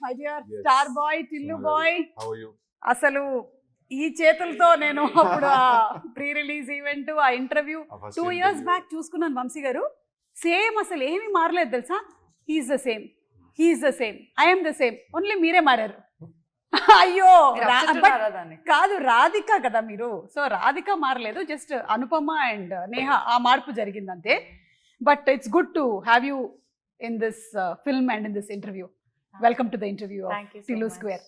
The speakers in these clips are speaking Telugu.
My dear Yes. Star boy Tillu Sonal boy. How are you? అసలు ఈ చేతులతో నేను అప్పుడు ఆ ప్రీ రిలీజ్ ఈవెంట్ ఆ ఇంటర్వ్యూ ఆ first 2 years interview. బ్యాక్ చూసుకున్నాను వంశీ గారు. సేమ్ అసలు ఏమీ మారలేదు తెలుసా. He's the same, he's the same, I'm the same, only మీరే మారారు. అయ్యో కాదు రాధిక కదా మీరు. సో రాధిక మారలేదు, జస్ట్ అనుపమ అండ్ నేహ ఆ మార్పు జరిగింది అంతే. But it's good to have you in this film and in this interview. Welcome to the interview of Tillu square.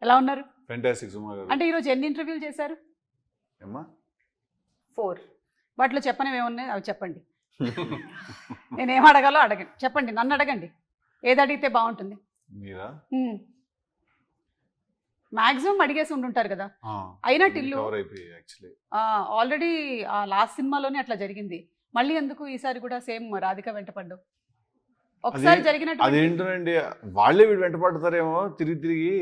ఎలా ఉన్నారు? Fantastic, Suma garu. అంటే ఈరోజు ఎన్ని ఇంటర్వ్యూలు చేశారు? Emma? 4. వాటిలో చెప్పనివి ఏమున్నాయి అవి చెప్పండి. నేనేం అడగాలో అడగండి, చెప్పండి, నన్ను అడగండి. ఏది అడిగితే బాగుంటుంది? మీరా? మాక్సిమం అడిగేసి ఉంటుంటారు కదా. అయినా టిల్లు కవర్ అయిపోయి యాక్చువల్లీ ఆల్రెడీ ఆ లాస్ట్ సినిమాలోనే అట్లా జరిగింది. మళ్ళీ ఎందుకు ఈసారి కూడా సేమ్ రాధిక వెంటపడ్డు? ఒకసారి జరిగినట్టు అదేంటోనండి, వాళ్ళే వీడు వెంట పడతారేమో, తిరిగి తిరిగి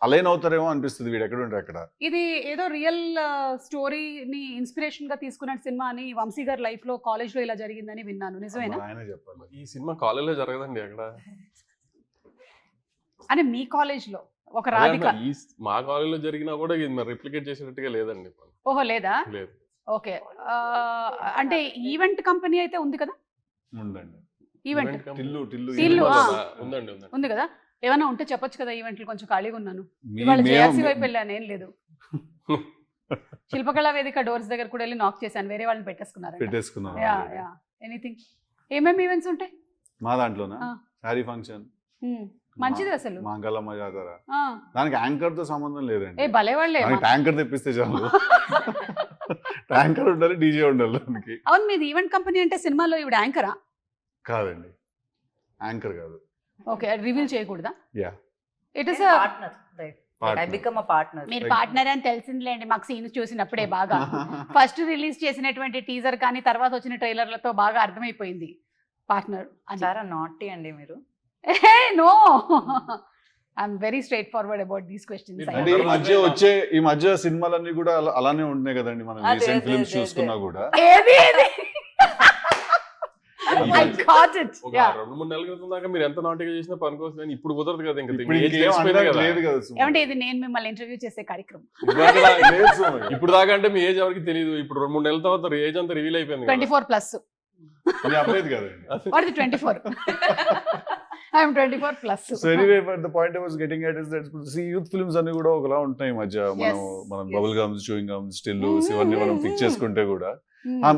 అలైన్ అవుతారేమో అనిపిస్తుంది వీడు ఎక్కడ ఉంటే అక్కడ. ఇది ఏదో రియల్ స్టోరీని ఇన్స్పిరేషన్ గా తీసుకున్న సినిమా అని వంశీ గారి లైఫ్ లో కాలేజ్ లో ఇలా జరిగిందని విన్నాను, నిజమేనా? ఆయన చెప్పాలి. ఈ సినిమా కాలేజ్ లో జరగదండి అక్కడ. అని మీ కాలేజ్ లో ఒక రాధిక మా కాలేజ్ లో జరిగినా కూడా ఇది మరి రిప్లికేట్ చేసేటట్టుగా లేదండి. ఓహో లేదా? లేదు. ఓకే, అంటే ఈవెంట్ కంపెనీ అయితే ఉంది కదా. ఉందండి. ఈవెంట్ టిల్లు టిల్లు ఉందండి ఉంది కదా. ఏమైనా ఉంటే చెప్పొచ్చు కదా. ఈవెంట్లు కొంచెం ఖాళీగా ఉన్నాను. మీ- ఇవాళ మేము- జేఆర్సీ వైపు వెళ్ళాను, ఏం లేదు. శిల్పకళా వేదిక డోర్స్ దగ్గర కూడా వెళ్ళి నాక్ చేశాను, వేరే వాళ్ళని పెట్టేసుకున్నారు. పెట్టేసుకున్నాం. ఎనీథింగ్. ఏమేమి ఈవెంట్స్ ఉంటాయి మా దాంట్లోనా? ఆ. శారీ ఫంక్షన్, మంచిది అసలు. మాంగళమ్మ జాతర. ఆ. దానికి యాంకర్ తో సంబంధం లేదండి. ఏ భలే వాళ్ళే. ట్యాంకర్ తెప్పిస్తే చాలు. ట్యాంకర్ ఉండాలి, డీజే ఉండాలి దానికి. అవును, మీది ఈవెంట్ కంపెనీ అంటే సినిమాలో ఇవిడ యాంకరా? కాదండి, యాంకర్ కాదు. ఓకే, రివీల్ చేయకూడదా? యా, ఇట్ ఇస్ మీరు పార్ట్నర్ అని తెలిసిందిలేండి మాకు సీన్స్ చూసినప్పుడే బాగా. ఫస్ట్ రిలీజ్ చేసినటువంటి టీజర్ కానీ తర్వాత వచ్చిన ట్రైలర్లతో బాగా అర్థమైపోయింది పార్ట్నర్ అని. చాలా నాటీ అండి మీరు. No, I'm very straightforward about these questions. అంటే ఈ మధ్య సినిమాలన్నీ కూడా అలానే ఉంటున్నాయి కదండి. మనం రీసెంట్ ఫిల్మ్స్ చూసుకున్నా కూడా ఏది I got it. ఒక Yeah. 2-3 నెలల క్రితం దాకా మీరు ఎంత నాటిగా చేసినా పనికోసం, కానీ ఇప్పుడు కుదరదు కదా. ఇంకా ఇప్పుడు age ఇంకేం తెలిసిపోయింది అనడానికి కదా. లేదు కదా సుమ. ఏమంటే ఇది నేను మిమ్మల్ని ఇంటర్వ్యూ చేసే కార్యక్రమం. లేదు సుమ. ఇప్పుడు దాకా అంటే మీ ఏజ్ ఎవరికి తెలియదు. ఇప్పుడు 2-3 నెలల తర్వాత ఏజ్ అంతా రివీల్ అయిపోయింది కదా. 24+. నేను అవ్వలేదు కదండి. What is 24? I am 24+. So anyway, but the point I was getting at is that youth films అన్ని కూడా ఒకలా ఉంటాయి ఈ మధ్య. మనం bubble gums, chewing gums, stills ఇవన్నీ మనం పిక్ చేసుకుంటే కూడా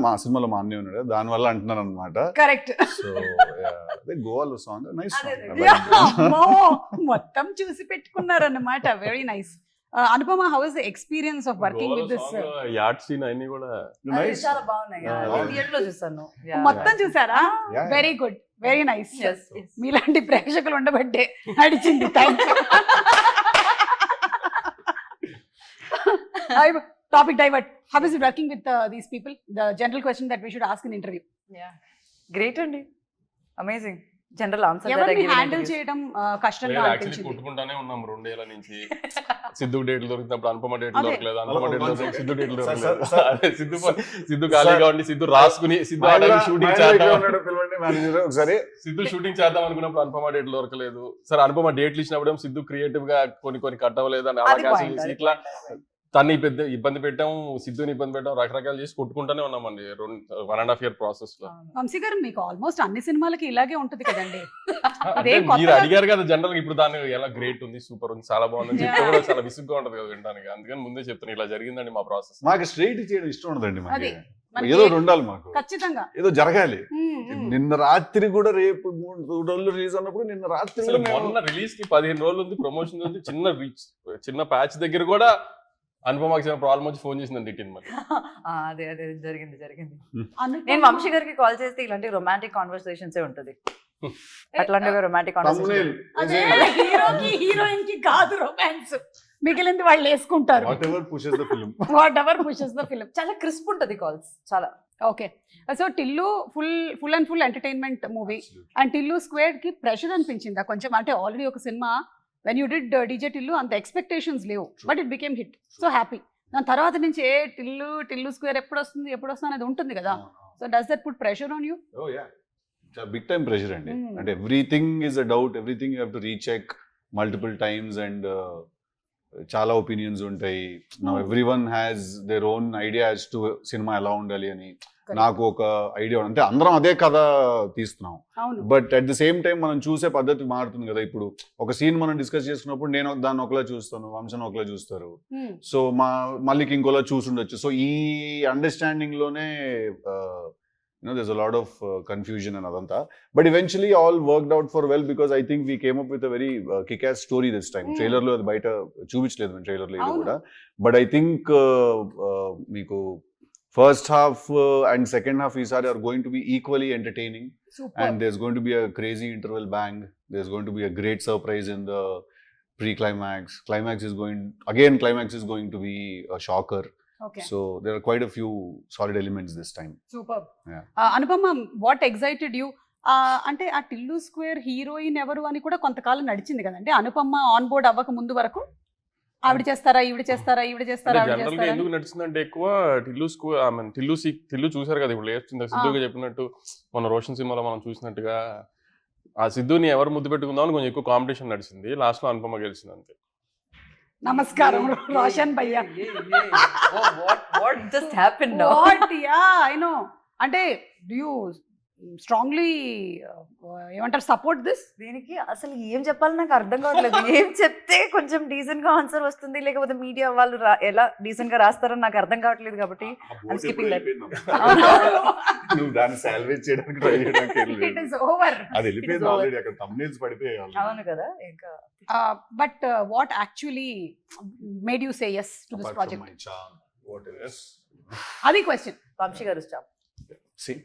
మా సినిమాలో మా అన్నయ్య ఉన్నాడు, దాని వల్ల అంటున్నాను అనమాట. కరెక్ట్. సో గోవాలో సాంగ్ నైస్. మొత్తం చూసి పెట్టుకున్నారన్నమాట. Very nice. Anupama, how is the experience of working with this? Ad scene అన్ని కూడా నైస్. చాలా బాగున్నాయి. థియేటర్ లో చూసాను. మొత్తం చూసారా? Yeah. Very good, very nice. Yes, yes. మీలాంటి ప్రేక్షకులు ఉండబట్టే నడిచింది. Thank you. Topic divert. How is it working with these people? The general question that we should ask in interview. Yeah. Great అండి. అమేజింగ్. జనరల్ ఆన్సర్ ఎవరిని హ్యాండిల్ చేయడం కష్టంగా యాక్చువల్లీ అనిపించింది? కొట్టుకుంటానే ఉన్నాం 2 ఏళ్ల నుంచి. సిద్ధు డేట్లు దొరికినప్పుడు అనుపమ డేట్లు దొరకలేదు, అనుపమ డేట్లు దొరికినప్పుడు సిద్ధు డేట్లు దొరకలేదు. అదే సిద్ధు ఖాళీగా ఉండి సిద్ధు రాసుకుని సిద్ధు షూటింగ్ చేద్దాం, సిద్ధు షూటింగ్ చేద్దాం అనుకున్నప్పుడు అనుపమ డేట్లు దొరకలేదు. సరే అనుపమ డేట్లు ఇచ్చినప్పుడు సిద్ధు క్రియేటివ్ గా కొన్ని కట్ అవ్వలేదు అని అలా కాసి ఇట్లా తన్ని పెద్ద ఇబ్బంది పెట్టాం, సిద్ధుని ఇబ్బంది పెట్టాం, రకరకాలు చేసి కొట్టుకుంటానే ఉన్నామండి 1.5 year ప్రాసెస్ లో. వంశీ గారు, మీకు ఆల్మోస్ట్ అన్ని సినిమాలకి ఇలాగే ఉంటది కదండి. అంటే మీరు అడిగారు కదా జనరల్ గా, ఇప్పుడు దాన్ని ఎలా గ్రేట్ ఉంది, సూపర్ ఉంది, చాలా బాగుంది చెప్తే కూడా చాలా విసుగ్గా ఉంటది కదా వినడానికి. అందుకని ముందే చెప్తాను ఇలా జరిగిందండి మా ప్రాసెస్. మాకు స్ట్రైట్ చేయడం ఇష్టం ఉండదండి. అది మాకు ఏదో ఒకటి ఉండాలి, మాకు ఖచ్చితంగా ఏదో జరగాలి. నిన్న రాత్రి కూడా రేపు 3 రోజులు రిలీజ్ అన్నప్పుడు నిన్న రాత్రి అసలు మొన్న రిలీజ్ కి 15 రోజులు ఉంది, ప్రమోషన్ ఉంది, చిన్న ప్యాచ్ దగ్గర కూడా అనుపమకి ప్రాబ్లం వచ్చి ఫోన్ చేసిందని తిట్టింది మరి. అదే జరిగింది. నేను వంశీ గారికి కాల్ చేస్తే ఇలాంటి రొమాంటిక్ కాన్వర్సేషన్స్ ఉంటుంది. అట్లాంటివి రొమాంటిక్ కాన్వర్సేషన్. హీరోకి హీరోయిన్ కి కాదు రొమాన్స్, మిగిలింది వాళ్ళు వేసుకుంటారు. What ever pushes the film. చాలా క్రిస్ప్ ఉంటుంది కాల్స్, చాలా. Okay, so Tillu full and full entertainment movie. And Tillu square కి ప్రెషర్ అనిపించిందా కొంచెం? అంటే ఆల్రెడీ ఒక cinema when you did DJ Tillu అంత ఎక్స్పెక్టేషన్స్ లేవు, but it became hit. So happy. దాని తర్వాత నుంచి టిల్లు స్క్వేర్ ఎప్పుడు వస్తుంది అనేది ఉంటుంది కదా. So does that put pressure on you? Big time pressure అండి. అంటే everything is a doubt, everything you have to recheck. Multiple times and చాలా ఒపీనియన్స్ ఉంటాయి. నా every one has their own idea as to cinema ఎలా ఉండాలి అని. నాకు ఒక ఐడియా అంటే అందరం అదే కథ తీస్తున్నాం, but at the same time మనం చూసే పద్ధతి మారుతుంది కదా. ఇప్పుడు ఒక సీన్ మనం డిస్కస్ చేసుకున్నప్పుడు నేను దాన్ని ఒకలా చూస్తాను, వంశన్ ఒకలా చూస్తారు, సో మళ్ళీకి ఇంకోలా చూసుండొచ్చు. సో ఈ అండర్స్టాండింగ్ లోనే there's a lot of confusion and adanta, but eventually all worked out for well because I think we came up with a very kick-ass story this time. Trailer lo adi baita chupichaledu trailer lo kuda, but I think meeku first half and second half isari are going to be equally entertaining. Super. And there's going to be a crazy interval bang, there's going to be a great surprise in the pre-climax. Climax is going to be a shocker. Okay. So there are quite a few solid elements this time. Superb. Yeah. Anupama, what excited you? అంటే ఆ టిల్లు స్క్వేర్ హీరోయిన్ ఎవరు అని కూడా కొంతకాలం నడిచింది కదండి. అనుపమ ఆన్ బోర్డ్ అవ్వక ముందు వరకు ఆవిడ చేస్తారా ఈవిడ చేస్తారా జనరల్ గా ఎందుకు నడుస్తుందంటే ఎక్కువ Tillu square, I mean Tillu చూసారు కదా ఇప్పుడు లేస్తుంది. సిద్ధుగా చెప్పినట్టు మన రోషన్ సినిమాలో మనం చూసినట్టుగా ఆ సిద్ధుని ఎవరు ముద్దు పెట్టుకుందాం అని కొంచెం ఎక్కువ కాంపిటీషన్ నడిచింది. లాస్ట్ లో అనుపమ గెలిచింది అంతే. నమస్కారం రోషన్ భయ్యా. What just happened now? What? Yeah, I know. అంటే do you strongly ఏమంటారు సపోర్ట్ దిస్? దీనికి అసలు ఏం చెప్పాలి నాకు అర్థం కావట్లేదు. ఏం చెప్తే కొంచెం డీసెంట్ గా ఆన్సర్ వస్తుంది, లేకపోతే మీడియా వాళ్ళు ఎలా డీసెంట్ గా రాస్తారో నాకు అర్థం కావట్లేదు. కాబట్టి I'm skipping that. నువ్వు దాన్ని సాల్వేజ్ చేయడానికి ట్రై చేయడానికి It is over. అది వెళ్ళిపోయింది ఆల్రెడీ, అక్కడ thumbnails పడిపోయాయి. అవును కదా. ఇంకా but what actually made you say yes to this project? My charm, what else? అది క్వశ్చన్. వంశీ గారు స్టాప్. See,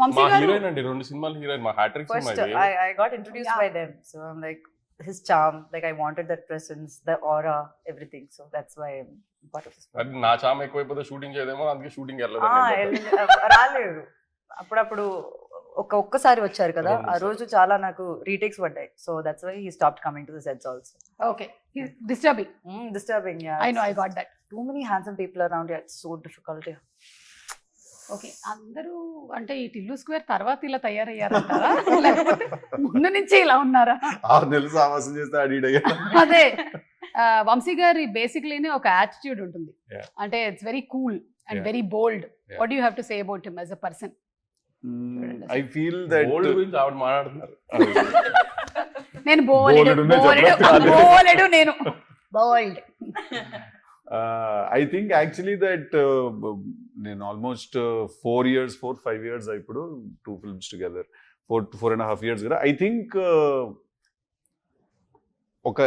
వంశీ మా గారు హీరోయిన్ అండి, 2 సినిమాల హీరోయిన్, మా హ్యాట్రిక్ సినిమా First, ఇది. I got introduced by them, so I'm like his charm, like I wanted that presence, the aura, everything. So that's why I'm part of this. అది నా చామ ఎక్కువైపోతే షూటింగ్ చేయదేమో, అందుకే షూటింగ్ రాలేదు. అప్పుడప్పుడు ఒక్కసారి వచ్చారు కదా, ఆ రోజు చాలా నాకు రీటేక్స్ పడ్డాయి. So that's why he stopped coming to the sets also. Okay, disturbing. Disturbing, yeah. I know, I got that. Too many handsome people around here. It's so difficult. Okay, అందరూ అంటే ఈ టిల్లు స్క్వేర్ తర్వాత ఇలా తయారయ్యారంటారా లేకపోతే ముందు నుంచి ఇలా ఉన్నారా? 6 నెలలు సావాసం చేస్తే అడిడయ్యా. అదే వంశీ గారి బేసిక్లీనే ఒక యాటిట్యూడ్ ఉంటుంది. అంటే it's very cool and very bold. What you have to say about him as a person? I feel that old గురించి ఆవిడ మాట్లాడుతున్నారు. నేను బోల్డ్ నేను బోల్డ్. I think actually that నేను ఆల్మోస్ట్ 4-5 years ఇప్పుడు 2 films together, 4.5 years కదా. I think ఒక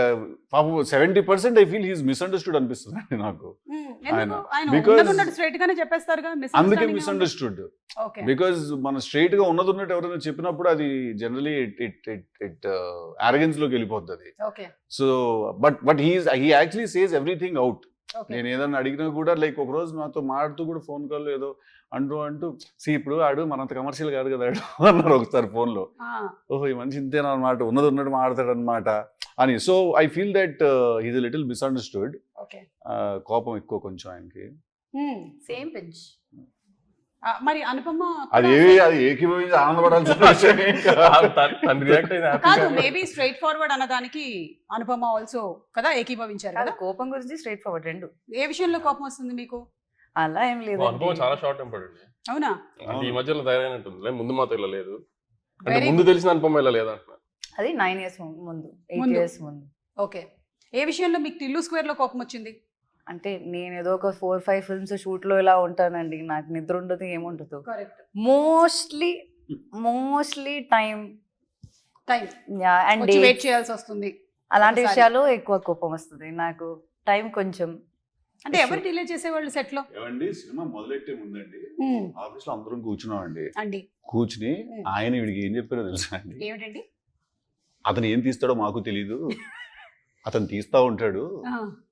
70% I feel he's misunderstood అనిపిస్తుంది నాకు. స్ట్రైట్ గానే చెప్పేస్తారుగా, అందుకే మిస్అండర్స్టూడ్. బికాజ్ మన స్ట్రైట్ గా ఉన్నది ఉన్నట్టు ఎవరైనా చెప్పినప్పుడు అది జనరలీ ఇట్ arrogance లోకి వెళ్ళిపోతుంది. So but he actually says everything out. నేను ఏదన్నా అడిగినా కూడా లైక్ ఒక రోజు నాతో మాడుతూ కూడా ఫోన్ కాల్ ఏదో అంటూ ఇప్పుడు ఆడు మనంత కమర్షియల్ కాదు కదా అన్నారు ఒకసారి ఫోన్ లో. ఓహో, ఈ మనిషి ఇంతేనా అనమాట, ఉన్నది ఉన్నట్టు మాడతాడు అనమాట అని. So I feel that he's a little misunderstood. కోపం ఎక్కువ కొంచెం ఆయనకి. Same pinch. మరి అనుపమ అది ఏకీభవించి ఆనందపడాల్సిన కాదు, మేబీ స్ట్రైట్ ఫార్వర్డ్ అన్నదానికి అనుపమ ఆల్సో కదా ఏకీభవించారు కదా. కోపం గురించి స్ట్రైట్ ఫార్వర్డ్ రెండు. ఏ విషయంలో కోపం వస్తుంది మీకు? అలా ఏం లేదు, అనుపమ చాలా షార్ట్ టెంపర్డ్ అండి. అవునా? ఈ మధ్యలో తయారైనట్టుంది. ముందు మాతో ఇలా లేదు, అంటే ముందు తెలిసిన అనుపమ ఇలా లేదు అంటున్నా. అది 9 years ముందు, 8 years ముందు. ఓకే, ఏ విషయంలో మీకు టిల్లు స్క్వేర్ లో కోపం వచ్చింది? అంటే నేను ఏదో ఒక 4-5 films షూట్ లో ఇలా ఉంటానండి, నాకు నిద్ర ఉండదు, ఏముండదు. మోస్ట్లీ టైం అండ్ వెయిట్ చేయాల్సి వస్తుంది. అలాంటి విషయాలు ఎక్కువ కోపం వస్తుంది నాకు. టైం కొంచెం అంటే ఎవరు డిలే చేసేవాళ్ళు సెట్ లో? ఏమండి, సినిమా మొదలెట్టే ముందండి ఆఫీస్ లో అందరం కూర్చున్నామండి. కూర్చుని ఆయన వీడికి ఏం చెప్పారో తెలుసా అండి? ఏమిటండి? అతను ఏం తీస్తాడో మాకు తెలీదు, అతను తీస్తా ఉంటాడు,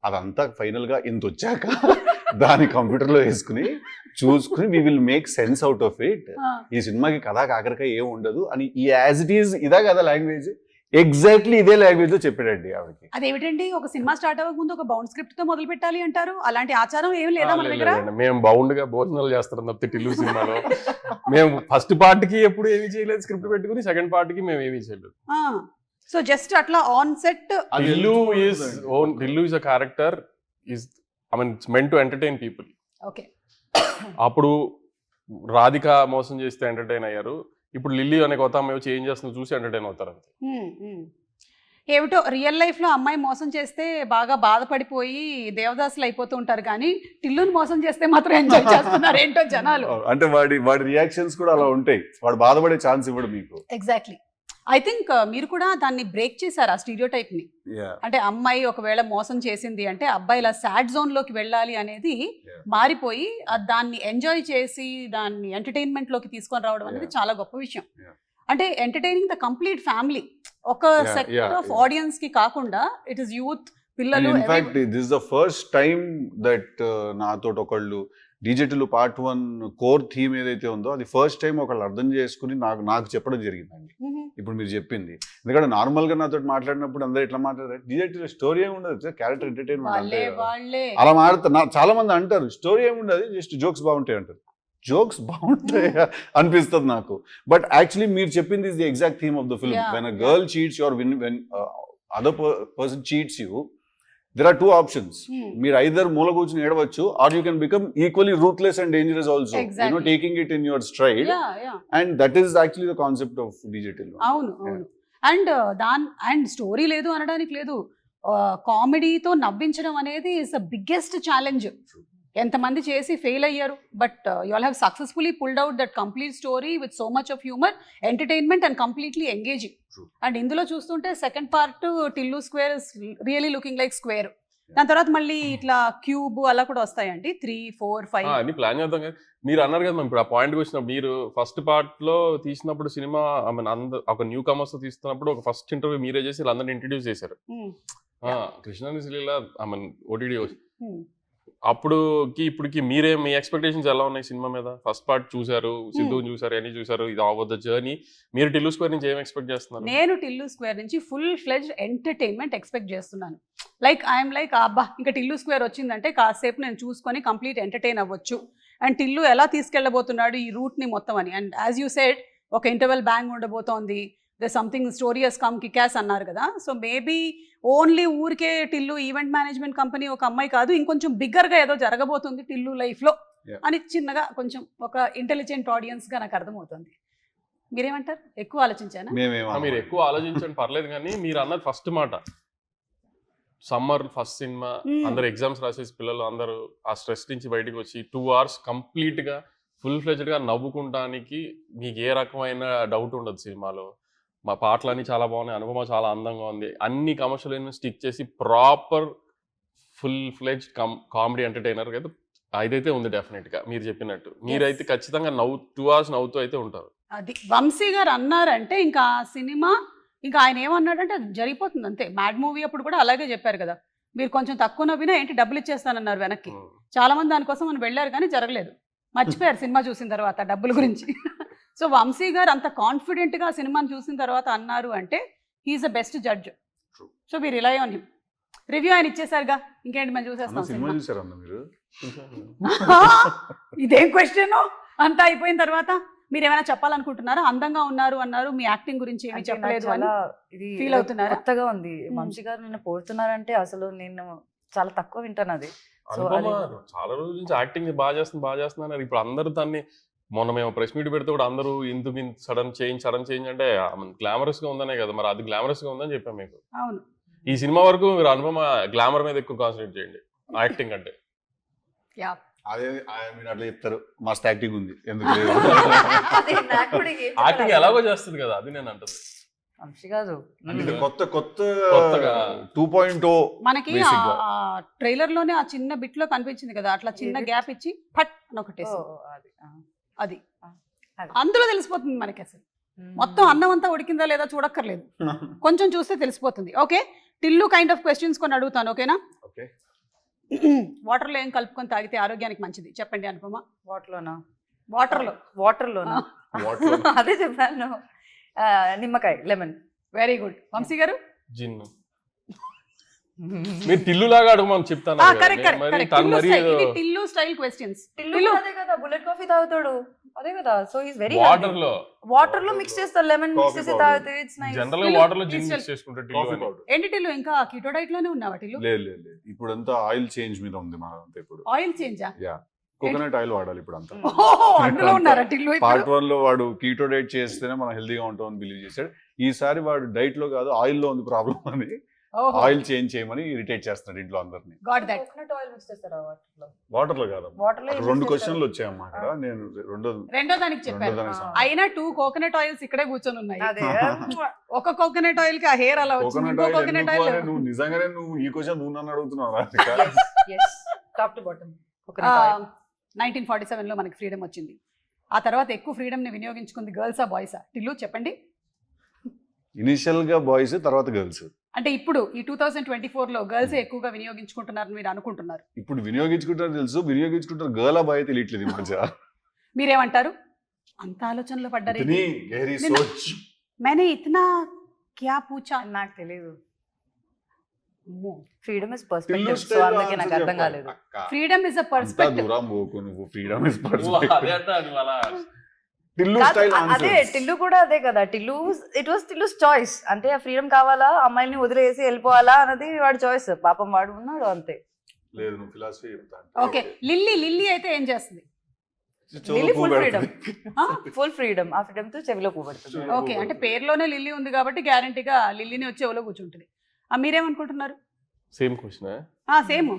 అదంతా ఫైనల్ గా ఇంత వచ్చాక దాని కంప్యూటర్ లో వేసుకుని చూసుకుని we will make sense out of it. ఈ సినిమాకి కథా కాకరకాయ ఏం ఉండదు అని ఈ యాజ్ ఇట్ ఈజ్ ఇదా కదా లాంగ్వేజ్, ఎగ్జాక్ట్లీ ఇదే లాంగ్వేజ్ లో చెప్పాడండి ఆవిడకి. అదేమిటండి, ఒక సినిమా స్టార్ట్ అవ్వక ముందు ఒక బౌండ్ స్క్రిప్ట్ తో మొదలు పెట్టాలి అంటారు, అలాంటి ఆచారం ఏం లేదా మన దగ్గర? మేము బౌండ్ గా భోజనాలు చేస్తాం తప్పితే టిల్లు సినిమాలో మేము ఫస్ట్ పార్ట్ కి ఎప్పుడు ఏమీ చేయలేదు, స్క్రిప్ట్ పెట్టుకుని సెకండ్ పార్ట్ కి మేము ఏమీ చేయలేదు. సో జస్ట్ అట్లా on set Tillu is a character is I mean it's meant to entertain people. Okay అప్పుడు రాధిక మోసం చేస్తే ఎంటర్టైన్ అయ్యారు, ఇప్పుడు లిల్లీ అనే కొత్త అమ్మాయి వచ్చి ఏం చేస్తుందో చూసి ఎంటర్టైన్ అవుతారు అంతే. ఏమిటో రియల్ లైఫ్ లో అమ్మాయి మోసం చేస్తే బాగా బాధపడిపోయి దేవదాసులు అయిపోతూ ఉంటారు, కానీ టిల్లుని మోసం చేస్తే మాత్రం ఎంజాయ్ చేస్తున్నారు ఏంటో జనాలు. అంటే వాడి రియాక్షన్స్ కూడా అలా ఉంటాయి, వాడు బాధపడే ఛాన్స్ ఇవ్వడు మీకు. ఎగ్జాక్ట్లీ. ఐ థింక్ మీరు కూడా దాన్ని బ్రేక్ చేశారు ఆ స్టీరియోటైప్ ని. అంటే అమ్మాయి ఒకవేళ మోసం చేసింది అంటే అబ్బాయి ఇలా సాడ్ జోన్ లోకి వెళ్ళాలి అనేది మారిపోయి దాన్ని ఎంజాయ్ చేసి దాన్ని ఎంటర్టైన్మెంట్ లోకి తీసుకొని రావడం అనేది చాలా గొప్ప విషయం. అంటే ఎంటర్టైనింగ్ ద కంప్లీట్ ఫ్యామిలీ, ఒక సెక్టర్ ఆఫ్ ఆడియన్స్ కి కాకుండా ఇట్ ఇస్ యూత్, పిల్లలు. In fact this the first time that నాతో ఒకళ్ళు డీజేటీలు పార్ట్ 1 కోర్ థీమ్ ఏదైతే ఉందో అది ఫస్ట్ టైం ఒకళ్ళు అర్థం చేసుకుని నాకు చెప్పడం జరిగిందండి. ఇప్పుడు మీరు చెప్పింది, ఎందుకంటే నార్మల్ గా నాతో మాట్లాడినప్పుడు అందరూ ఎట్లా మాట్లాడారు, డీజేటీలో స్టోరీ ఏమి ఉండదు, క్యారెక్టర్ ఎంటర్టైన్మెంట్ అలా మాట్లాడతారు. చాలా మంది అంటారు స్టోరీ ఏమి ఉండదు, జస్ట్ జోక్స్ బాగుంటాయి అంటారు. జోక్స్ బాగుంటాయి అనిపిస్తుంది నాకు, బట్ యాక్చువల్లీ మీరు చెప్పింది is the exact theme of the film. When a girl cheats or when other person cheats you, there are two options. మీరు either మూల కూర్చుని ఏడవచ్చు, or you can become equally ruthless and dangerous also. Exactly. You know, taking it in your stride. And that is actually the concept of digital. అవును. అండ్ స్టోరీ లేదు అనడానికి లేదు, కామెడీతో నవ్వించడం అనేది ఇస్ ద బిగ్గెస్ట్ ఛాలెంజ్. ఎంతమంది చేసి ఫెయిల్ అయ్యారు, but you all have successfully pulled out that complete story with so much of humour, entertainment and completely engaging. And ఇందులో చూస్తుంటే second part Tillu square is really looking like square. దాని తర్వాత మళ్ళీ ఇట్లా క్యూబ్ అలా కూడా వస్తాయండి, 3, 4, 5 అన్ని ప్లాన్ చేద్దాం కదా. మీరు అన్నారు కదా ఇప్పుడు ఆ పాయింట్ వచ్చినప్పుడు, మీరు ఫస్ట్ పార్ట్ లో తీసినప్పుడు సినిమా ఐ మీన్ ఒక న్యూ కమర్స్ తీస్తున్నప్పుడు ఒక ఫస్ట్ ఇంటర్వ్యూ మీరే చేసి అందరిని ఇంట్రడ్యూస్ చేశారు. కృష్ణాని శ్రీలా ఐ మీన్ ఓటీడీ అప్పుడుకి ఇప్పటికి మీరే మీ ఎక్స్పెక్టేషన్స్ ఎలా ఉన్నాయి సినిమా మీద? ఫస్ట్ పార్ట్ చూసారు, సిద్ధుని చూసారు, అన్ని చూసారు, ఇది ఆఫ్ ద జర్నీ. మీరు టిల్లు స్క్వేర్ నుంచి ఏం ఎక్స్పెక్ట్ చేస్తున్నారు? నేను టిల్లు స్క్వేర్ నుంచి ఫుల్ ఫ్లెడ్జ్డ్ ఎంటర్టైన్మెంట్ ఎక్స్పెక్ట్ చేస్తున్నాను. లైక్ ఐఎమ్ లైక్ అబ్బా ఇంకా టిల్లు స్క్వేర్ వచ్చిందంటే కాసేపు నేను చూసుకొని కంప్లీట్ ఎంటర్టైన్ అవ్వచ్చు. అండ్ టిల్లు ఎలా తీసుకెళ్ళబోతున్నాడు ఈ రూట్ని మొత్తం అని. అండ్ యాజ్ యూ సెడ్ ఒక ఇంటర్వెల్ బ్యాంగ్ ఉండబోతోంది, something story has come kickass అన్నారు కదా. సో మేబీ ఓన్లీ ఊరికే టిల్లు ఈవెంట్ మేనేజ్మెంట్ కంపెనీ ఒక అమ్మాయి కాదు, ఇంకొంచెం బిగ్గర్గా ఏదో జరగబోతుంది టిల్లు లైఫ్లో అని చిన్నగా కొంచెం ఒక ఇంటెలిజెంట్ ఆడియన్స్గా నాకు అర్థమవుతుంది. మీరేమంటారు? ఎక్కువ ఆలోచించానా? మీరు ఎక్కువ ఆలోచించండి పర్లేదు, కానీ మీరు అన్నది ఫస్ట్ మాట సమ్మర్ ఫస్ట్ సినిమా, అందరు ఎగ్జామ్స్ రాసేసి పిల్లలు అందరూ ఆ స్ట్రెస్ నుంచి బయటకు వచ్చి 2 hours కంప్లీట్గా ఫుల్ ఫ్లెజ్డ్గా నవ్వుకుంటానికి మీకు ఏ రకమైన డౌట్ ఉండదు సినిమాలో. మా పాటలన్నీ చాలా బాగున్నాయి, అనుపమ చాలా అందంగా ఉంది, అన్ని కమర్షియల్ ఎలిమెంట్స్ స్టిక్ చేసి ప్రాపర్ ఫుల్ ఫ్లెజ్ కామెడీ ఎంటర్టైనర్ అయితే అదైతే ఉంది డెఫినెట్గా. మీరు చెప్పినట్టు మీరైతే ఖచ్చితంగా 2 hours నవ్వుతూ అయితే ఉంటారు. అది వంశీ గారు అన్నారంటే ఇంకా సినిమా ఇంకా ఆయన ఏమన్నాడంటే అది జరిగిపోతుంది అంతే. మ్యాడ్ మూవీ అప్పుడు కూడా అలాగే చెప్పారు కదా, మీరు కొంచెం తక్కువ నవ్వినా ఏంటి డబ్బులు ఇచ్చేస్తానన్నారు వెనక్కి. చాలా మంది దానికోసం మనం వెళ్ళారు కానీ జరగలేదు, మర్చిపోయారు సినిమా చూసిన తర్వాత డబ్బుల గురించి. సో వంశీ గారు అంత కాన్ఫిడెంట్గా సినిమాని చూసిన తర్వాత అన్నారు అంటే he's the best judge. So మీరు రిలై ఆన్ హిమ్. రివ్యూ ఆయన ఇచ్చేసారుగా, ఇంకేంటి మనం చూసేస్తాం. ఇదేం క్వశ్చన్? అంతా అయిపోయిన తర్వాత మీరు ఏమైనా చెప్పాలనుకుంటున్నారా? అందంగా ఉన్నారు అన్నారు, మీ యాక్టింగ్ గురించి ఏమి చెప్పలేదు అని ఫీల్ అవుతున్నారు? కొత్తగా ఉంది. వంశీ గారు నిన్ను పోడుతున్నారంటే అసలు నేను చాలా తక్కువ వింటాను అది. చాలా రోజుల నుంచి యాక్టింగ్ బాగా చేస్తున్నారు. ఇప్పుడు అందరూ దాన్ని మొన్న మేము ప్రెస్ మీట్ పెడితే కూడా అందరూ ఇందుకు సడన్ చేంజ్ అంటే గ్లామరస్ గా ఉందనే కదా, మరి అది గ్లామరస్ గా ఉందని చెప్పాం మీకు. అవును, ఈ సినిమా వరకు మీరు అనుపమ గ్లామర్ మీద ఎక్కువ కాన్సన్ట్రేట్ చేయండి యాక్టింగ్ అంటే. అదే మీరు అట్లా చెప్తారు, మస్త్ యాక్టింగ్ ఉంది, ఎందుకు యాక్టింగ్ ఎలాగో చేస్తుంది కదా, అది నేను అంటుంది. కొత్తగా 2.0 మనకి ట్రైలర్ లోనే ఆ చిన్న బిట్ లో కనిపించింది కదా, అట్లా చిన్న గ్యాప్ ఇచ్చి ఫట్ అని ఒకటేసి అది అందులో తెలిసిపోతుంది మనకి. అసలు మొత్తం అన్నం అంతా ఉడికిందా లేదా చూడక్కర్లేదు, కొంచెం చూస్తే తెలిసిపోతుంది. Okay, Tillu kind of questions కొన్ని అడుగుతాను, ఓకేనా? వాటర్లో ఏం కలుపుకొని తాగితే ఆరోగ్యానికి మంచిది చెప్పండి అనుపమ. వాటర్లోనా అదే చెప్పాను, నిమ్మకాయ, లెమన్. Very good. వంశీ గారు? జిన్ను. మీరు టిల్లు లాగా అడగమని చెప్తాను. Tillu style questions. టిల్లు అదే కదా, బుల్లెట్ కాఫీ తాగుతాడు. అదే కదా, సో ఈస్ వెరీ వాటర్ లో వాటర్ లో మిక్స్ చేస్తారు, లెమన్ మిక్స్ Coffee చేసి powder. తాగితే ఇట్స్ నైస్. జనరల్ గా టిల్లు, వాటర్ లో జిన్ please మిక్స్ చేసుకుంటే టిల్లు కాఫీ అని. పౌడర్ ఏంటి టిల్లు ఇంకా కీటో డైట్ లోనే ఉన్నావా టిల్లు? లేదు లేదు లేదు, ఇప్పుడు అంతా ఆయిల్ చేంజ్ మీద ఉంది మనమంతా ఇప్పుడు. ఆయిల్ చేంజా? కోకోనట్ ఆయిల్ వాడాలి ఇప్పుడు అంతా. అందులో ఉన్నారా టిల్లు పార్ట్ ఇప్పుడు? 1 లో వాడు కీటో డైట్ చేస్తేనే మనం హెల్దీగా ఉంటామని బిలీవ్ చేశాడు. ఈసారి వాడు డైట్ లో కాదు ఆయిల్ లో ఉంది ప్రాబ్లం అని ఆయిల్ చేంజ్ చేయమని ఇరిటేట్ చేస్తున్నాడు ఇంట్లో అందరినీ. Got that. Coconut oil mix చేస్తారా వాటర్ లో? వాటర్ లో కాదు, వాటర్ లో అక్కడ 2 క్వశ్చన్లు వచ్చాయమ్మా అక్కడ. నేను రెండో దానికి చెప్పాను. దానికి అయినా 2 కోకోనట్ ఆయిల్స్ ఇక్కడే కూర్చొని ఉన్నాయి. అదే ఒక కోకోనట్ ఆయిల్ కి ఆ హెయిర్ అలా వచ్చింది, కోకోనట్ ఇంకో ఆయిల్ కోకోనట్ ఎందుకు ఆయిల్. అని నువ్వు నిజంగానే నువ్వు ఈ క్వశ్చన్ నువ్వు నన్ను అడుగుతున్నావు yes top to bottom coconut oil. 1947 లో మనకి ఫ్రీడమ్ వచ్చింది. ఆ తర్వాత ఎక్కువ ఫ్రీడమ్ ని వినియోగించుకుంది గర్ల్సా బాయ్సా? టిల్లు చెప్పండి. ఇనిషియల్ గా బాయ్స్, తర్వాత గర్ల్స్. అంటే ఇప్పుడు ఈ 2024 లో గర్ల్స్ ఎక్కువగా వినియోగించుకుంటున్నారని మీరు అనుకుంటున్నారు. ఇప్పుడు వినియోగించుకుంటారు తెలుసు, వినియోగించుకుంటారు గర్ల్ ఆ బాయ్ తెలియట్లేదు ఈ మధ్య. మీరేమంటారు? అంత ఆలోచనలో పడ్డారు. ఇతని గహరీ సోచ్. मैंने इतना क्या पूछा? నాకు తెలియదు. అమ్మో. Freedom is Tillu perspective, so style అందుకే నాకు answer అర్థం చెప్పాలి. కాలేదు. ఫ్రీడమ్ ఇస్ అ అంతా పర్స్పెక్టివ్. దూరం పోకు నువ్వు, ఫ్రీడమ్ ఇస్ అదే పర్స్పెక్టివ్. అంట నువ్వు అలా. టిల్లు కాదు, స్టైల్ అదే ఆన్సర్. టిల్లు కూడా అదే కదా. Tillu it was Tillu's choice. అంటే ఆ ఫ్రీడమ్ కావాలా, అమ్మాయిని వదిలేసి వెళ్ళిపోవాలా అన్నది వాడి చాయిస్. పాపం వాడు ఉన్నాడు అంతే. లేదు నువ్వు ఫిలాసఫీ చెప్తా. ఓకే, లిల్లీ అయితే ఏం చేస్తుంది? Lily full freedom, full freedom. ఆ ఫ్రీడమ్ తో చెవిలో పువ్వుపడుతుంది. ఓకే, అంటే పేరులోనే లిల్లీ ఉంది కాబట్టి గ్యారంటీగా లిల్లీని వచ్చి ఎవరో కూర్చుంటుంది. మీరేమనుకుంటున్నారు? Same question. Same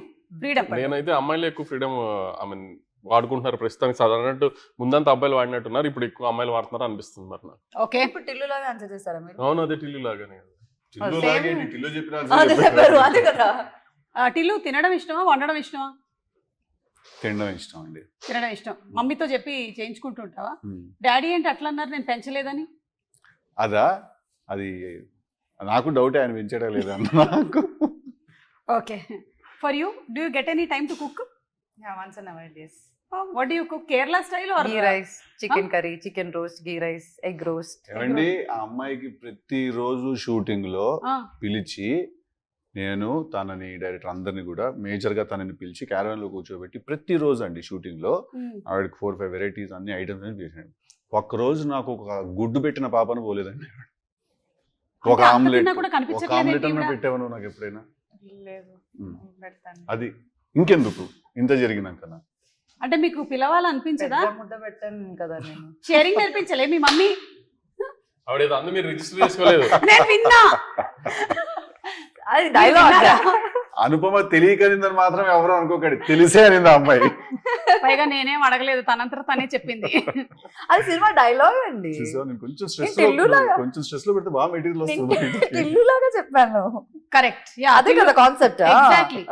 freedom. నేనైతే అమ్మాయిలు ఎక్కువ ఫ్రీడమ్ ఐ మీన్ వాడుకుంటున్నారు ప్రస్తుతానికి. సాధారణట్టు ముందంతా అబ్బాయిలు వాడినట్టున్నారు, ఇప్పుడు ఎక్కువ అమ్మాయిలు వాడుతున్నారు అనిపిస్తుంది మరి నాకు. ఓకే, ఇప్పుడు టిల్లు లాగా ఆన్సర్ చేస్తారా మీరు? అవును, అదే టిల్లు లాగానే. టిల్లు Same. లాగే నీ టిల్లు చెప్పిన అదే చెప్పారు, అదే కదా. టిల్లు తినడం ఇష్టమా వండడం ఇష్టమా? తినడం ఇష్టం అండి. తినడం ఇష్టం. మమ్మీతో చెప్పి చేయించుకుంటుంటావా? డాడీ ఏంటి అట్లా అన్నారు నేను పెంచలేదని? అదా, అది నాకు డౌట్, ఆయన పెంచడం లేదన్న నాకు. Okay, for you do you get any time to cook? Yeah, once in a while, yes. What do you cook? Kerala style or Ghee rice, chicken curry, chicken roast, ghee rice, egg roast. ఏమండి, ఆ అమ్మాయికి ప్రతిరోజు షూటింగ్ లో పిలిచి నేను తనని డైరెక్టర్ అందరిని కూడా మేజర్ గా తనని పిలిచి క్యారవాన్ లో కూర్చోబెట్టి ప్రతిరోజు అండి షూటింగ్ లో ఆవిడకి 4-5 వెరైటీస్ అన్ని ఐటమ్స్ అని చేసాడు. ఒక్కరోజు నాకు ఒక గుడ్డు పెట్టిన పాపను పోలేదండి. ఒక ఆమ్లెట్ అన్న పెట్టావను నాకు ఎప్పుడైనా? లేదు, పెడతాను. అది ఇంకెందుకు ఇంత జరిగినాక అంటే మీకు పిలవాలనిపించదా? ముద్ద పెట్టాను కదా నేను. షేరింగ్ నేర్పించలే మీ మమ్మీ? ఆవిడేదో అందు మీరు రిజిస్టర్ చేసుకోలేదు. నేను విన్నా. అది డైలాగ్. అనుపమ తెలియకనిందని మాత్రం ఎవరు అనుకోకండి, తెలిసే అనింది ఆ అమ్మాయి. పైగా నేనేం అడగలేదు, తనంతట తనే చెప్పింది. అది సినిమా డైలాగ్ అండి. కొంచెం స్ట్రెస్ లో పెడితే బాగా మెటీరియల్ వస్తుంది. టిల్లు లాగా చెప్పాను. కరెక్ట్, అదే కదా కాన్సెప్ట్. Exactly.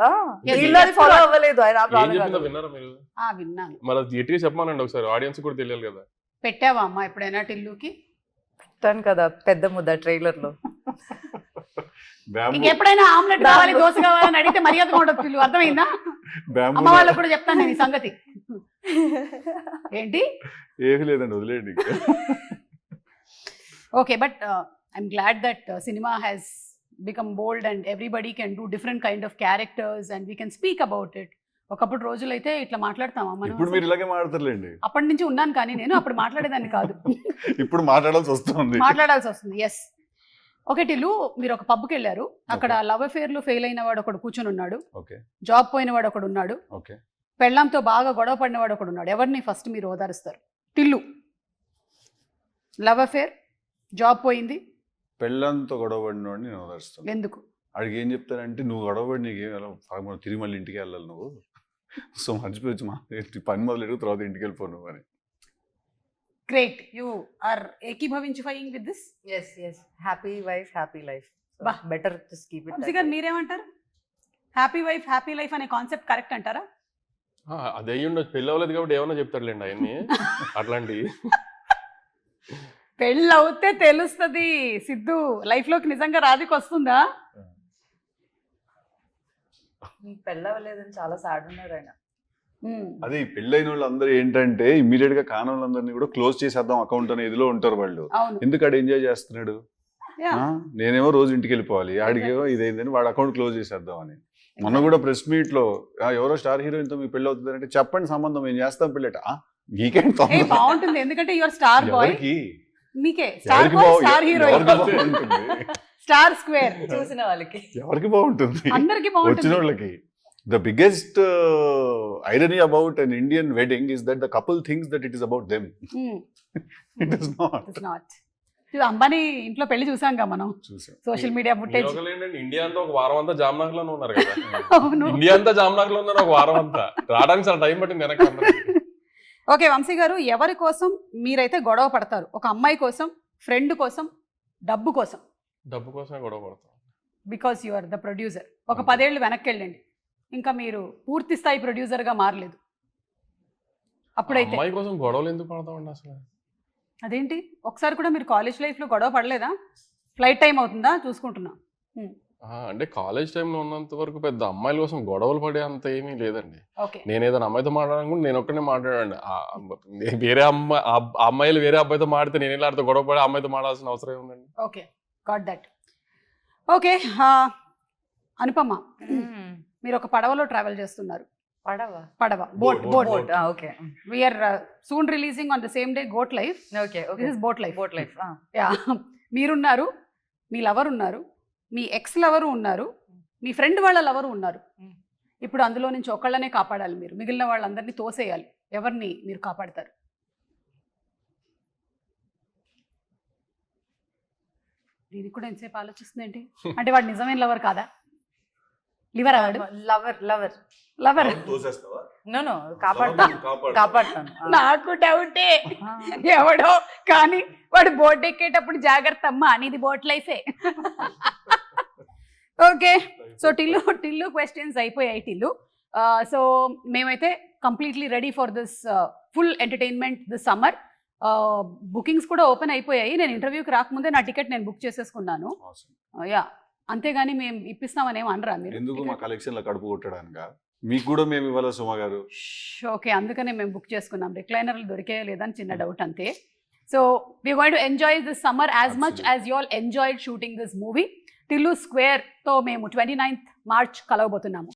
అది ఫాలో అవ్వలేదు ఆయన. ఏం చెప్పిందో విన్నారా మీరు? విన్నాను. మరి గట్టిగా చెప్పమానండి ఒకసారి, ఆడియన్స్ కూడా తెలియాలి కదా. పెట్టావా అమ్మా ఎప్పుడైనా టిల్లుకి? పెట్టాను కదా పెద్ద ముద్ద ట్రైలర్ లో. ఇంకెప్పుడైనా ఆమ్లెట్ కావాలి దోశ కావాలని అడిగితే మర్యాదగా ఉండదు పిల్లు, అర్థమైందా? అమ్మ వాళ్ళకు కూడా చెప్తాను నేను ఈ సంగతి. ఏంటి? ఏమీ లేదండి, వదిలేండి. Okay, but I'm glad that cinema has become bold and everybody can do different kind of characters and we can speak about it. ఒకప్పుడు రోజులైతే ఇట్లా మాట్లాడతామా మనం? ఇప్పుడు మీరు ఇలాగే మాట్లాడతారులేండి. అప్పటి నుంచి ఉన్నాను కానీ నేను అప్పుడు మాట్లాడేదాన్ని కాదు. ఇప్పుడు మాట్లాడాల్సి వస్తుంది. ఎస్. ఓకే టిల్లు, మీరు ఒక పబ్కి వెళ్ళారు, అక్కడ లవ్ అఫేర్ లో ఫెయిల్ అయిన వాడు ఒకడు కూర్చొని ఉన్నాడు, జాబ్ పోయిన వాడు ఒకడు ఉన్నాడు, పెళ్ళంతో బాగా గొడవ పడిన వాడు ఒకడు ఉన్నాడు. ఎవరిని ఫస్ట్ మీరు ఓదారుస్తారు? టిల్లు, లవ్ అఫేర్, జాబ్ పోయింది, పెళ్ళంతో గొడవ పడినవాడిని నేను ఓదారుస్తాను. ఎందుకు? అడిగి ఏం చెప్తానంటే, నువ్వు గొడవపడి నీకేం తిరిగి మళ్ళీ ఇంటికి వెళ్ళాలి నువ్వు, సో మర్చిపోవచ్చు మా పని మొదలెడు తర్వాత ఇంటికి వెళ్ళిపో నువ్వు అని. Great, you are ఏకీభవించుఫైయింగ్ with this. Yes. Happy wife, happy life. So better just keep it. Vamsi గారు మీరేమంటారు? హ్యాపీ వైఫ్ హ్యాపీ లైఫ్ అనే కాన్సెప్ట్ కరెక్ట్ అంటారా? అదే ఉండొచ్చు, పెళ్ళి అవ్వలేదు కాబట్టి ఏమన్నా చెప్తాడులేండి ఆయన్ని అట్లాంటివి. పెళ్ళి అవుతే తెలుస్తుంది సిద్ధు, లైఫ్ లోకి నిజంగా రాధికి వస్తుందా? పెళ్ళి అవ్వలేదని చాలా సాడ్ ఉన్నారు ఆయన. అదే పెళ్ళైన వాళ్ళందరూ ఏంటంటే ఇమీడియట్ గా కాని వాళ్ళందరినీ కూడా క్లోజ్ చేసేద్దాం అకౌంట్ అనే ఇదిలో ఉంటారు వాళ్ళు. ఎందుకు ఆడు ఎంజాయ్ చేస్తున్నాడు, నేనేమో రోజు ఇంటికి వెళ్ళిపోవాలి, ఆడికేమో ఇదేందని వాడు అకౌంట్ క్లోజ్ చేసేద్దాం అని. మొన్న కూడా ప్రెస్ మీట్ లో ఎవరో స్టార్ హీరోయిన్ తో మీ పెళ్ళి అవుతుంది అంటే చెప్పండి సంబంధం, ఏం చేస్తాం పెళ్ళట, వీకెండ్ ఏ బాగుంటుంది ఎందుకంటే యువర్ స్టార్ బాయ్. ఎవరికి మీకే స్టార్ ఎవరికి బాయ్, స్టార్ హీరోయిన్, బాగుంటుంది స్టార్ స్క్వేర్, చూసిన వాళ్ళకి ఎవరికి బాగుంటుంది అందరికి వచ్చిన బాగుంటుంది. వాళ్ళకి. The biggest irony about an Indian wedding is that the couple thinks that it is about them. It is not. It's not. ఇది అంబానీ ఇంట్లో పెళ్లి చూసాంగా మనం చూసాం. Social media footage. ఏంటంటే ఇండియా అంతా ఒక వారం అంతా జామ్నగర్ లోనే ఉన్నారు కదా. అవును. ఇండియా అంతా జామ్నగర్ లో ఉన్నారు ఒక వారం అంతా. రావడానికి చాలా టైం పట్టింది వెనక్కి అందరికి. ఓకే వంశీ గారు, ఎవరి కోసం మీరైతే గొడవ పడతారు? ఒక అమ్మాయి కోసం, ఫ్రెండ్ కోసం, డబ్బు కోసం? డబ్బు కోసమే గొడవ పడతాం. Because you are the producer. ఒక 10 ఏళ్ళు వెనక్కి వెళ్ళండి, ఇంకా మీరు పూర్తి స్థాయి ప్రొడ్యూసర్గా మారలేదు. అప్పుడైతే అమ్మాయి కోసం గొడవలు ఎందుకు పడతామండి అసలు? అదేంటి, ఒకసారి కూడా మీరు కాలేజ్ లైఫ్లో గొడవ పడలేదా? ఫ్లైట్ టైం అవుతుందా చూసుకుంటున్నా. అంటే కాలేజ్ టైంలో ఉన్నంత వరకు పెద్ద అమ్మాయిల కోసం గొడవలు పడే అంత ఏమీ లేదండి. ఓకే. నేను ఏదైనా అమ్మాయితో మాట్లాడాలనుకుంటే నేను ఒక్కనే మాట్లాడండి. వేరే అమ్మాయిలు వేరే అబ్బాయితో మాడితే నేను ఇలా ఆడితే గొడవ పడి అమ్మాయితో మాడాల్సిన అవసరం ఏముందండి? Okay, got that. Okay, Anupama, మీరు ఒక పడవలో ట్రావెల్ చేస్తున్నారు. పడవ boat. Okay. We're soon releasing on the same day goat life. Okay. This is boat life. Boat life. Yeah, మీరున్నారు, మీ లవర్ ఉన్నారు, మీ ఎక్స్ లవరు ఉన్నారు, మీ ఫ్రెండ్ వాళ్ళ లవరు ఉన్నారు. ఇప్పుడు అందులో నుంచి ఒకళ్ళనే కాపాడాలి మీరు, మిగిలిన వాళ్ళందరినీ తోసేయాలి. ఎవరిని మీరు కాపాడతారు? దీనికి కూడా ఎంతసేపు ఆలోచిస్తుంది ఏంటి? అంటే వాడు నిజమైన లవర్ కాదా? లివర్ అవాడు లవర్. నో కాపాడతాను. నాకు డౌటే ఎవడో కానీ వాడు బోట్ ఎక్కేటప్పుడు జాగ్రత్త అమ్మా, నీది బోట్ లైఫే. ఓకే, సో టిల్లు క్వశ్చన్స్ అయిపోయాయి టిల్లు. సో మేమైతే completely ready for this full entertainment this summer. Bookings కూడా ఓపెన్ అయిపోయాయి. నేను ఇంటర్వ్యూకి రాకముందే నా టికెట్ నేను బుక్ చేసేసుకున్నాను. యా, అంతేగాని మేము ఇప్పిస్తామని ఏమి అనరా మీరు? ఎందుకు మా కలెక్షన్ లో కడుపు కొట్టడానికా? మీకు కూడా మేము ఇవ్వాలి సుమ గారు. ఓకే, అందుకనే మేము బుక్ చేసుకున్నాం. రిక్లైనర్లు దొరికాయో లేదని చిన్న డౌట్ అంతే. So we going to enjoy this summer as much as you all enjoyed shooting this movie. Tillu స్క్వేర్తో మేము 29th March కలవబోతున్నాము.